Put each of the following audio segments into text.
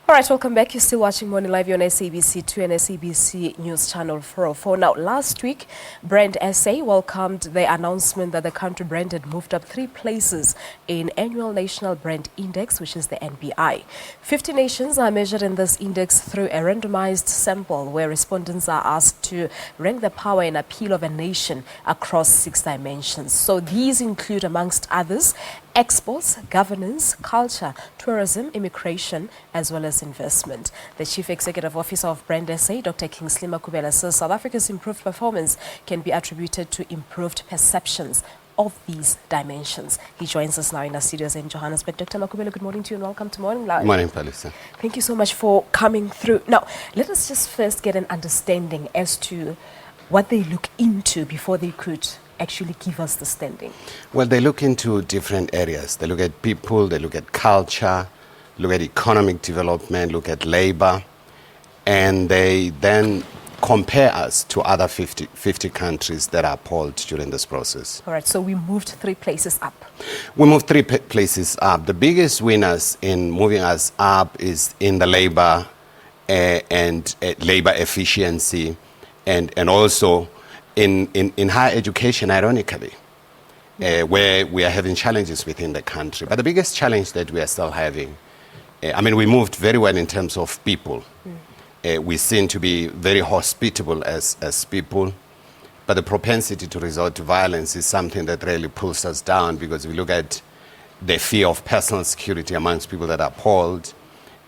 All right, welcome back. You're still watching Morning Live on SABC 2 and SABC News Channel 404. Now, last week, Brand SA welcomed the announcement that the country brand had moved up 3 places in Annual National Brand Index, which is the NBI. 50 nations are measured in this index through a randomized sample where respondents are asked to rank the power and appeal of a nation across 6 dimensions. So these include, amongst others, exports, governance, culture, tourism, immigration, as well as investment. The Chief Executive Officer of Brand SA, Dr. Kingsley Makhubela, says South Africa's improved performance can be attributed to improved perceptions of these dimensions. He joins us now in our studios in Johannesburg. Dr. Makhubela, good morning to you and welcome to Morning Live. Good morning, Palisa. Thank you so much for coming through. Now, let us just first get an understanding as to what they look into before they could actually give us the standing. Well, they look into different areas. They look at people, they look at culture, look at economic development, look at labor, and they then compare us to other 50 countries that are polled during this process. All right, so we moved 3 places up. We moved 3 places up. The biggest winners in moving us up is in the labor and labor efficiency and also in higher education, ironically, where we are having challenges within the country. But the biggest challenge that we are still having, we moved very well in terms of people. We seem to be very hospitable as people, but the propensity to resort to violence is something that really pulls us down, because if we look at the fear of personal security amongst people that are polled,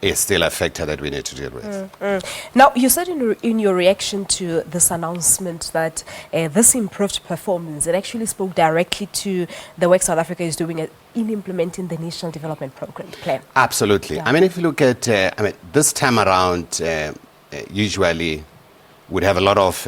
is still a factor that we need to deal with. Now, you said in your reaction to this announcement that this improved performance, it actually spoke directly to the work South Africa is doing in implementing the National Development Program plan. Absolutely. Yeah. If you look at, this time around, usually we'd have a lot of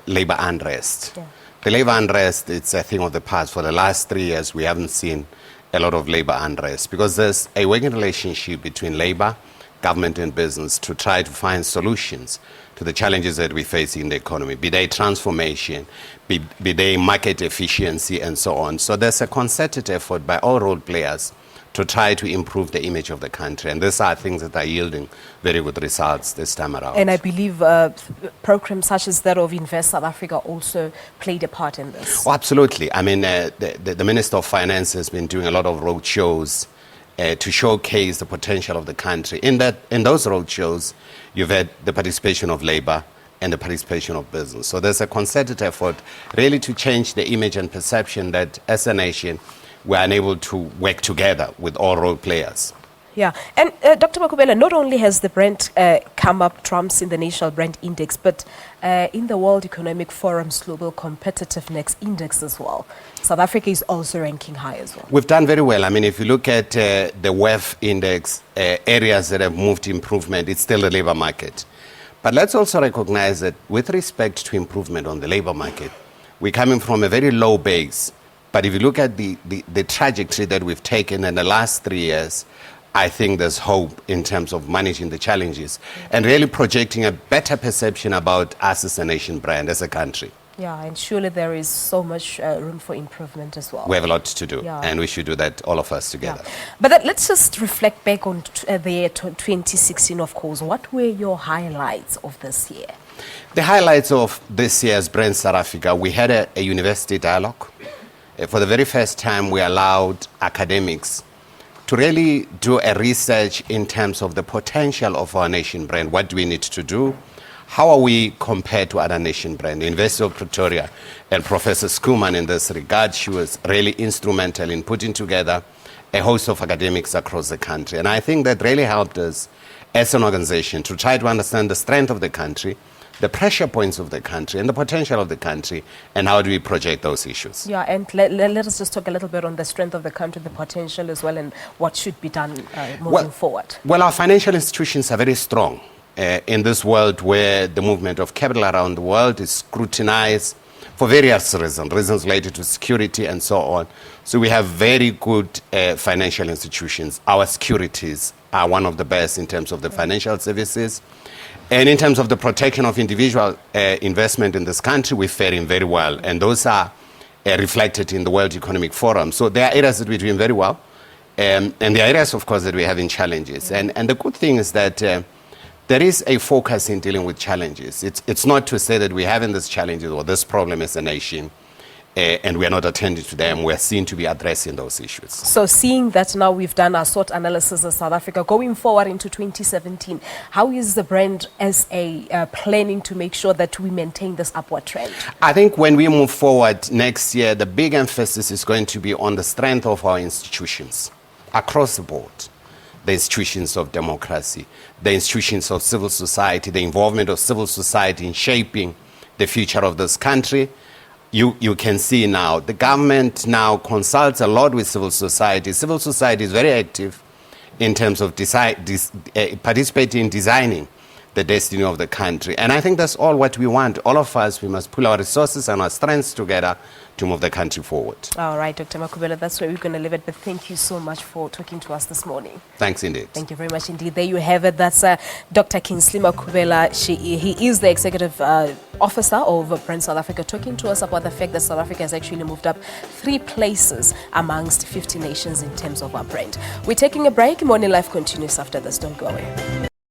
labor unrest. Yeah. The labor unrest, it's a thing of the past. For the last 3 years, we haven't seen a lot of labor unrest, because there's a working relationship between labor, government and business to try to find solutions to the challenges that we face in the economy, be they transformation, be they market efficiency and so on. So there's a concerted effort by all role players to try to improve the image of the country. And these are things that are yielding very good results this time around. And I believe programs such as that of Invest South Africa also played a part in this. Oh, absolutely. The Minister of Finance has been doing a lot of road shows to showcase the potential of the country. In those road shows, you've had the participation of labor and the participation of business. So there's a concerted effort really to change the image and perception that as a nation, we're unable to work together with all role players. Yeah, and Dr. Makhubela, not only has the brand come up trumps in the National Brand Index, but in the World Economic Forum's Global Competitiveness Index as well. South Africa is also ranking high as well. We've done very well. If you look at the WEF index, areas that have moved improvement, it's still the labor market. But let's also recognize that with respect to improvement on the labor market, we're coming from a very low base. But if you look at the trajectory that we've taken in the last 3 years, I think there's hope in terms of managing the challenges and really projecting a better perception about us as a nation brand, as a country. Yeah, and surely there is so much room for improvement as well. We have a lot to do, and we should do that, all of us together. Yeah. But let's just reflect back on the year 2016, of course. What were your highlights of this year? The highlights of this year's Brand South Africa, we had a university dialogue. For the very first time, we allowed academics to really do a research in terms of the potential of our nation brand. What do we need to do? How are we compared to other nation brands? The University of Pretoria and Professor Skuman in this regard, she was really instrumental in putting together a host of academics across the country. And I think that really helped us as an organization to try to understand the strength of the country, the pressure points of the country and the potential of the country, and how do we project those issues. Yeah, and let us just talk a little bit on the strength of the country, the potential as well, and what should be done moving forward. Well, our financial institutions are very strong in this world where the movement of capital around the world is scrutinized for various reasons related to security and so on. So we have very good financial institutions. Our securities are one of the best in terms of the financial services. And in terms of the protection of individual investment in this country, we're faring very well. And those are reflected in the World Economic Forum. So there are areas that we're doing very well. And the areas, of course, that we're having challenges. And the good thing is that there is a focus in dealing with challenges. It's not to say that we're having these challenges or this problem as a nation and we are not attending to them. We're seen to be addressing those issues. So seeing that now we've done our SWOT analysis in South Africa, going forward into 2017, how is the brand SA planning to make sure that we maintain this upward trend? I think when we move forward next year, the big emphasis is going to be on the strength of our institutions across the board. The institutions of democracy, the institutions of civil society, the involvement of civil society in shaping the future of this country. You can see now, the government now consults a lot with civil society. Civil society is very active in terms of participating in designing the destiny of the country. And I think that's all what we want. All of us, we must pull our resources and our strengths together to move the country forward. All right, Dr. Makhubela, that's where we're going to leave it. But thank you so much for talking to us this morning. Thanks indeed. Thank you very much indeed. There you have it. That's Dr. Kingsley Makhubela. He is the executive officer of Brand South Africa, talking to us about the fact that South Africa has actually moved up 3 places amongst 50 nations in terms of our brand. We're taking a break. Morning Life continues after this. Don't go away.